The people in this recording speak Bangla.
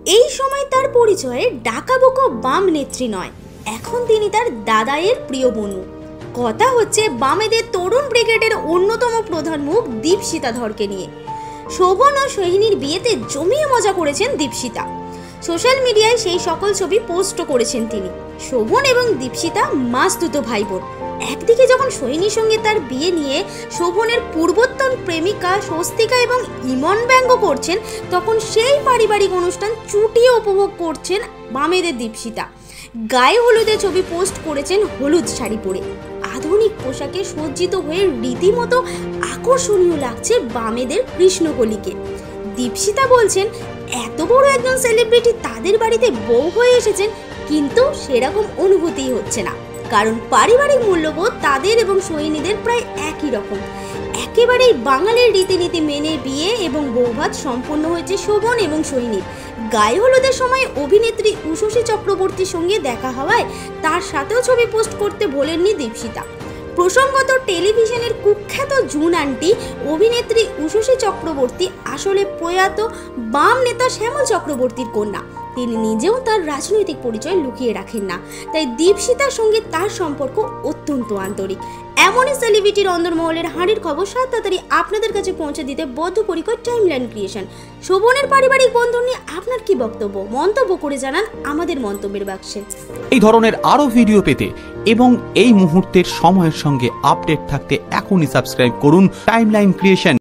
এই সময় তার পরিচয়ে ডাকাবুকো বাম নেত্রী নয়, এখন তিনি তার দাদায়ের প্রিয় বনু। কথা হচ্ছে বামেদের তরুণ ব্রিগেডের অন্যতম প্রধান মুখ দীপশিতা ধরকে নিয়ে। শোভন ও সোহিনীর বিয়েতে জমিয়ে মজা করেছেন দীপশিতা। সোশ্যাল মিডিয়ায় সেই সকল ছবি পোস্টও করেছেন তিনি। শোভন এবং দীপশিতা মাসতুতো ভাই বোন। একদিকে যখন সোহিনীর সঙ্গে তার বিয়ে নিয়ে শোভনের পূর্বোত্তর প্রেমিকা স্বস্তিকা এবং ইমন ব্যঙ্গ করছেন, তখন সেই পারিবারিক অনুষ্ঠান চুটিয়ে উপভোগ করছেন বামেদের দীপশিতা। গায়ে হলুদে ছবি পোস্ট করেছেন হলুদ শাড়ি পরে। আধুনিক পোশাকে সজ্জিত হয়ে রীতিমতো আকর্ষণীয় লাগছে বামেদের কৃষ্ণকলিকে। দীপশিতা বলছেন, এত বড় একজন সেলিব্রিটি তাদের বাড়িতে বউ হয়ে এসেছেন, কিন্তু সেরকম অনুভূতি হচ্ছে না, কারণ পারিবারিক মূল্যবোধ তাদের এবং সোহিনীদের প্রায় একই রকম। একেবারেই বাঙালির রীতিনীতি মেনে বিয়ে এবং বৌভাত সম্পন্ন হয়েছে শোভন এবং সোহিনীর। গায়ে হলুদের সময় অভিনেত্রী উষসী চক্রবর্তীর সঙ্গে দেখা হওয়ায় তার সাথেও ছবি পোস্ট করতে ভোলেননি দীপশিতা। প্রসঙ্গত, টেলিভিশনের কুখ্যাত জুন আন্টি অভিনেত্রী উষসী চক্রবর্তী আসলে প্রয়াত বাম নেতা শ্যামল চক্রবর্তীর কন্যা। তিনি নিজেও তার রাজনৈতিক পরিচয় লুকিয়ে রাখেন না, তাই দীপশিতার সঙ্গে তার সম্পর্ক অত্যন্ত আন্তরিক। এমনই সেলিব্রিটির অন্দরমহলের হাঁড়ির খবর তাড়াতাড়ি আপনাদের কাছে পৌঁছে দিতে বদ্ধপরিকর টাইমলাইন ক্রিয়েশন। শোভনের পারিবারিক বন্ধন নিয়ে আপনার কি বক্তব্য? মন্তব্য করে জানান আমাদের মন্তব্যের বাক্সে। এই ধরনের আরো ভিডিও পেতে এবং এই মুহূর্তের সময়ের সঙ্গে আপডেট থাকতে এখনই সাবস্ক্রাইব করুন টাইমলাইন ক্রিয়েশন।